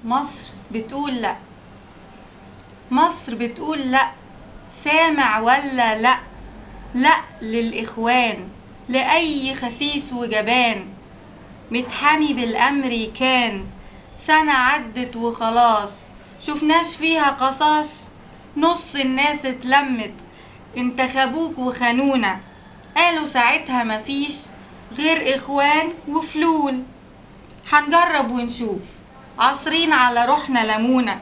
مصر بتقول لا. مصر بتقول لا. سامع ولا لا؟ لا للإخوان، لأي خسيس وجبان متحمي بالأمريكان. سنة عدت وخلاص، شفناش فيها قصاص. نص الناس اتلمت، انتخبوك وخانونا. قالوا ساعتها مفيش غير إخوان وفلول. هنجرب ونشوف، عصرين على روحنا لمونة.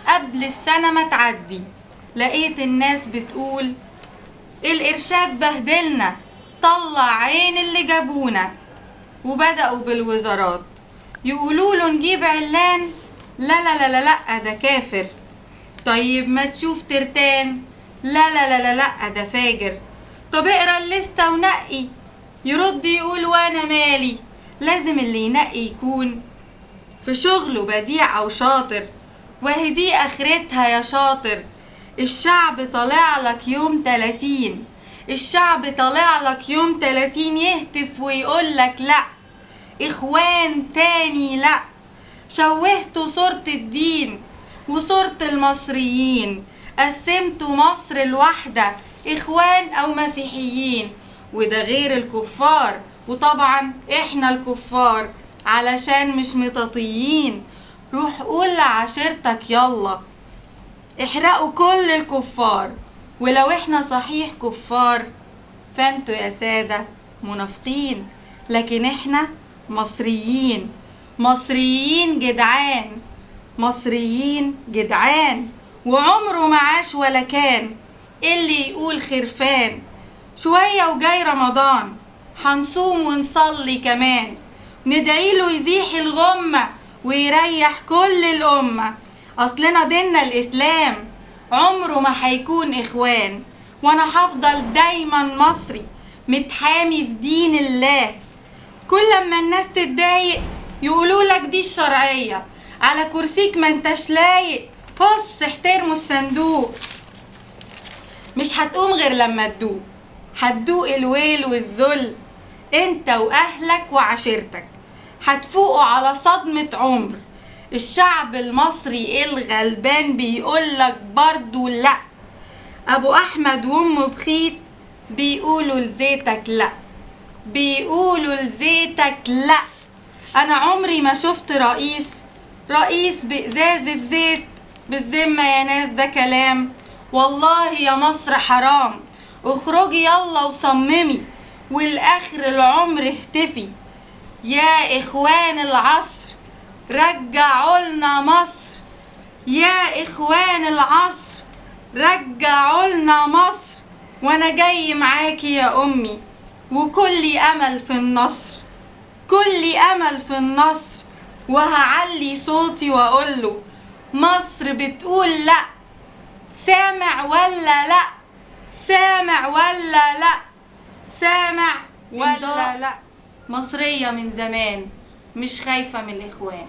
قبل السنة ما تعدي لقيت الناس بتقول الإرشاد بهدلنا، طلع عين اللي جابونا. وبدأوا بالوزارات يقولوله نجيب علان. لا لا لا لا لا ده كافر. طيب ما تشوف ترتان. لا لا لا لا لا ده فاجر. طب اقرا الليستة ونقي. يرد يقول وانا مالي. لازم اللي ينقي يكون في شغله بديع او شاطر، وهي دي اخرتها يا شاطر. الشعب طالع لك يوم 30، الشعب طالع لك يوم 30 يهتف ويقول لك لا. اخوان تاني لا. شوهتوا صورة الدين وصورة المصريين، قسمتوا مصر الواحدة اخوان او مسيحيين. وده غير الكفار، وطبعا احنا الكفار علشان مش مطاطيين. روح قول لعشيرتك يلا احرقوا كل الكفار. ولو احنا صحيح كفار فانتوا يا سادة منافقين، لكن احنا مصريين. مصريين جدعان، مصريين جدعان. وعمره ما عاش ولا كان اللي يقول خرفان. شوية وجاي رمضان، هنصوم ونصلي كمان. ندعيله يزيح الغمة ويريح كل الأمة. أصلنا ديننا الإسلام عمره ما هيكون إخوان. وأنا هفضل دايما مصري متحامي في دين الله. كل ما الناس تتضايق يقولولك دي الشرعية، على كرسيك ما انتش لايق. بص احترموا الصندوق. مش هتقوم غير لما تدوق، هتدوق الويل والذل انت واهلك وعشيرتك. هتفوقوا على صدمة عمر. الشعب المصري الغلبان بيقولك برضو لا. ابو احمد وامه بخيت بيقولوا لزيتك لا، بيقولوا لزيتك لا. انا عمري ما شفت رئيس بإزاز الزيت. بالذمة يا ناس ده كلام؟ والله يا مصر حرام. اخرجي يلا وصممي والاخر العمر اهتفي. يا اخوان العصر رجعوا لنا مصر. يا اخوان العصر رجعوا لنا مصر. وانا جاي معاكي يا امي، وكلي امل في النصر، كلي امل في النصر. وهعلي صوتي واقوله مصر بتقول لا. سامع ولا لا؟ سامع ولا لا؟ سامع ولا لا؟ مصرية من زمان، مش خايفة من الإخوان.